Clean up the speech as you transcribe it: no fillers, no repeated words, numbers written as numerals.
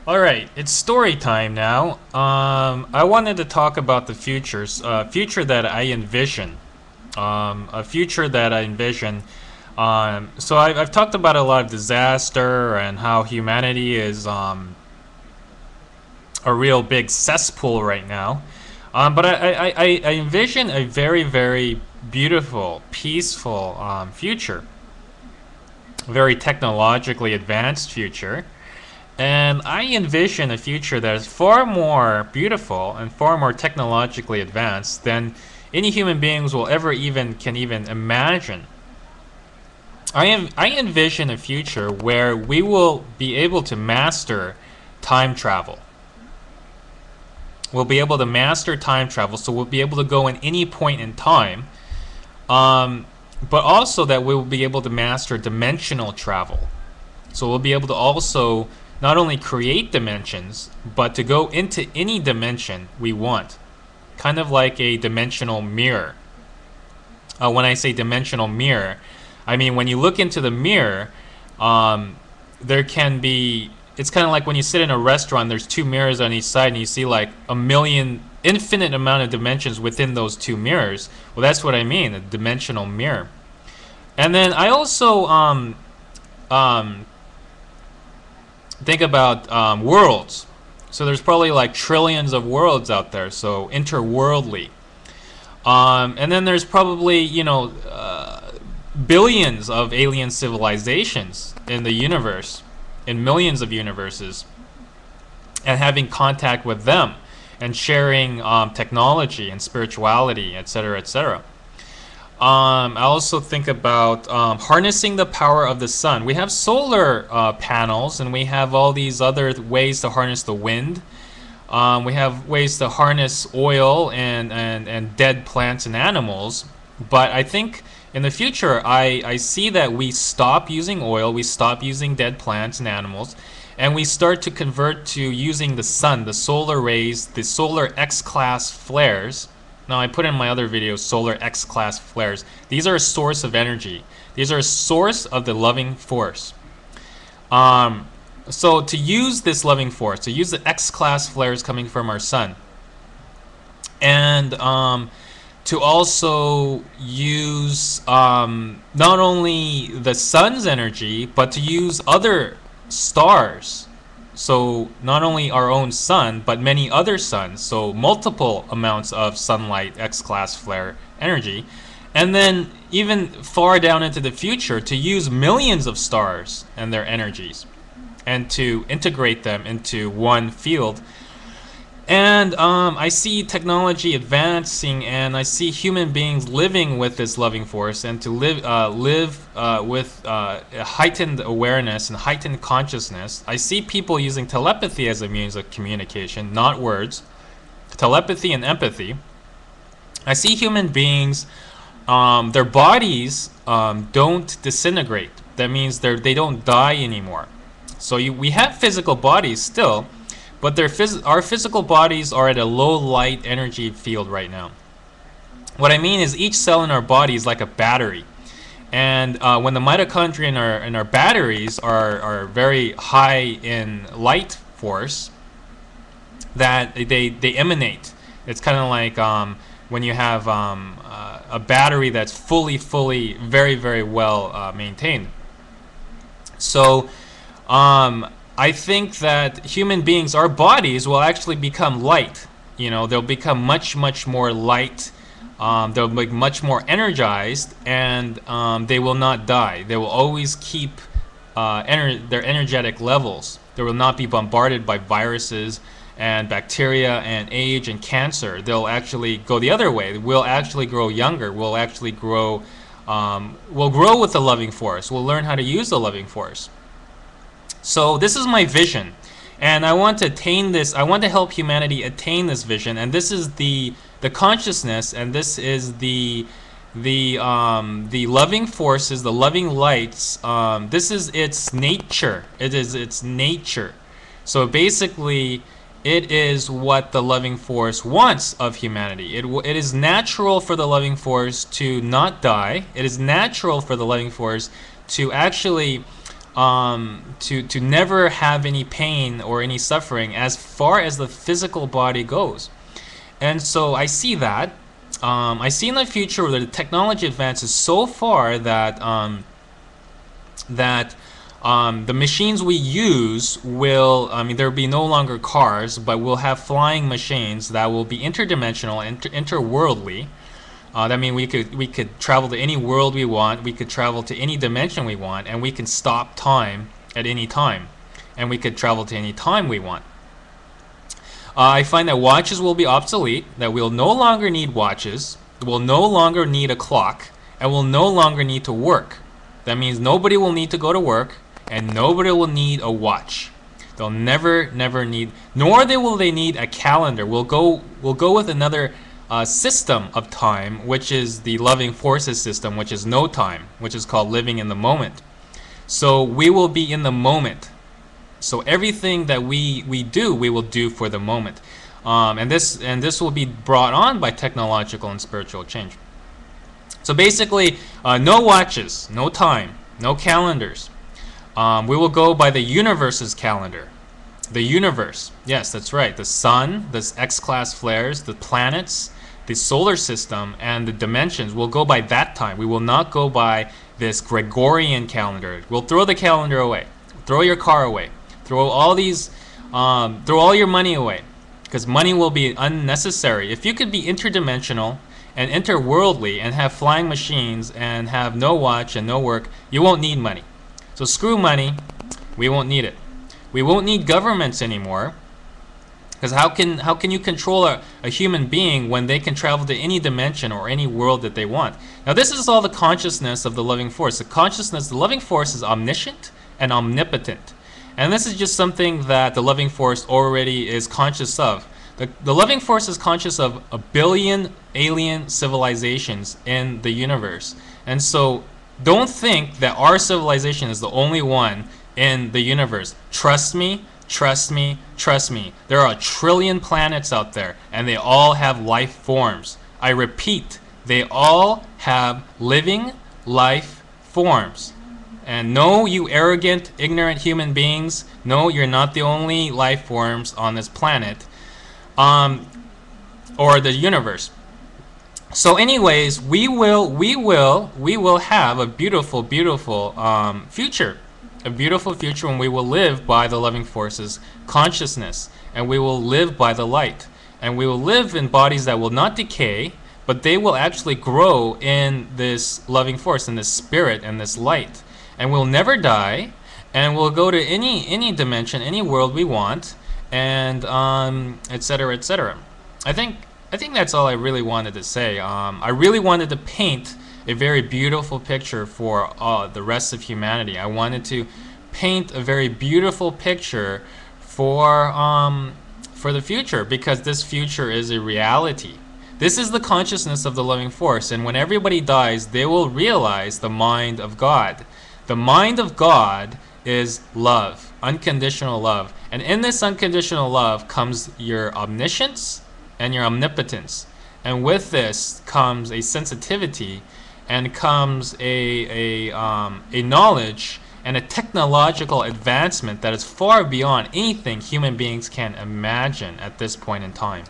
Alright, it's story time now. I wanted to talk about the futures, future that I envision. A future that I envision. So I've talked about a lot of disaster and how humanity is a real big cesspool right now. But I envision a very, very beautiful, peaceful future. A very technologically advanced future. And I envision a future that is far more beautiful and far more technologically advanced than any human beings will ever can even imagine. I envision a future where we will be able to master time travel. We'll be able to master time travel, so we'll be able to go in any point in time. But also that we will be able to master dimensional travel. So we'll be able to also not only create dimensions, but to go into any dimension we want. Kind of like a dimensional mirror. When I say dimensional mirror, I mean when you look into the mirror, there can be, it's kind of like when you sit in a restaurant, there's two mirrors on each side and you see like a million, infinite amount of dimensions within those two mirrors. Well, that's what I mean, a dimensional mirror. And then I also think about worlds. So there's probably like trillions of worlds out there, so interworldly. And then there's probably, billions of alien civilizations in the universe, in millions of universes, and having contact with them and sharing technology and spirituality, etc., etc. I also think about harnessing the power of the sun. We have solar panels, and we have all these other ways to harness the wind. We have ways to harness oil and dead plants and animals. But I think in the future, I see that we stop using oil, we stop using dead plants and animals, and we start to convert to using the sun, the solar rays, the solar X-class flares. Now I put in my other videos solar X-class flares. These are a source of energy. These are a source of the loving force. So to use this loving force, to use the X-class flares coming from our sun, and to also use not only the sun's energy, but to use other stars. So not only our own sun, but many other suns. So multiple amounts of sunlight X-class flare energy. And then even far down into the future, to use millions of stars and their energies and to integrate them into one field. And I see technology advancing, and I see human beings living with this loving force, and to live with a heightened awareness and heightened consciousness. I see people using telepathy as a means of communication, not words. Telepathy and empathy. I see human beings, their bodies don't disintegrate. That means they don't die anymore. So we have physical bodies still, but our physical bodies are at a low light energy field right now. What I mean is each cell in our body is like a battery. And when the mitochondria in our batteries are very high in light force, that they emanate. It's kind of like when you have a battery that's fully, very, very well maintained. So I think that human beings, our bodies, will actually become light. They'll become much, much more light. They'll be much more energized, and they will not die. They will always keep their energetic levels. They will not be bombarded by viruses and bacteria and age and cancer. They'll actually go the other way. We'll actually grow younger. We'll actually grow. We'll grow with the loving force. We'll learn how to use the loving force. So this is my vision, and I want to attain this. I want to help humanity attain this vision, and this is the consciousness, and this is the loving forces, the loving lights. This is its nature. It is its nature. So basically, it is what the loving force wants of humanity. It is natural for the loving force to not die. It is natural for the loving force to actually to never have any pain or any suffering as far as the physical body goes. And so I see that. I see in the future where the technology advances so far that the machines we use will, there will be no longer cars, but we'll have flying machines that will be interdimensional and interworldly. That means we could travel to any world we want, we could travel to any dimension we want, and we can stop time at any time, and we could travel to any time we want. I find that watches will be obsolete, that we'll no longer need watches, we'll no longer need a clock, and we'll no longer need to work. That means nobody will need to go to work, and nobody will need a watch. They'll never need, nor will they need a calendar. We'll go with another system of time, which is the loving forces system, which is no time, which is called living in the moment. So we will be in the moment. So everything that we do, we will do for the moment, and this will be brought on by technological and spiritual change. So basically, no watches, no time, no calendars. We will go by the universe's calendar. The universe, yes, that's right. The sun, the X-class flares, the planets, the solar system, and the dimensions will go by that time. We will not go by this Gregorian calendar. We'll throw the calendar away. Throw your car away. Throw all these, throw all your money away, because money will be unnecessary. If you could be interdimensional and interworldly and have flying machines and have no watch and no work, you won't need money. So screw money. We won't need it. We won't need governments anymore, because how can you control a human being when they can travel to any dimension or any world that they want? Now this is all the consciousness of the loving force. The loving force is omniscient and omnipotent. And this is just something that the loving force already is conscious of. The loving force is conscious of 1 billion alien civilizations in the universe. And so don't think that our civilization is the only one in the universe. Trust me, trust me, trust me. There are 1 trillion planets out there, and they all have life forms. I repeat, they all have living life forms. And no, you arrogant, ignorant human beings, no, you're not the only life forms on this planet, or the universe. So anyways, we will have a beautiful, beautiful future. A beautiful future when we will live by the loving force's consciousness, and we will live by the light. And we will live in bodies that will not decay, but they will actually grow in this loving force, in this spirit, and this light. And we'll never die, and we'll go to any dimension, any world we want, and etc., etc. I think that's all I really wanted to say. I really wanted to paint a very beautiful picture for the rest of humanity. I wanted to paint a very beautiful picture for the future, because this future is a reality. This is the consciousness of the loving force, and when everybody dies, they will realize the mind of God. The mind of God is love, unconditional love. And in this unconditional love comes your omniscience and your omnipotence. And with this comes a sensitivity, and comes a knowledge and a technological advancement that is far beyond anything human beings can imagine at this point in time.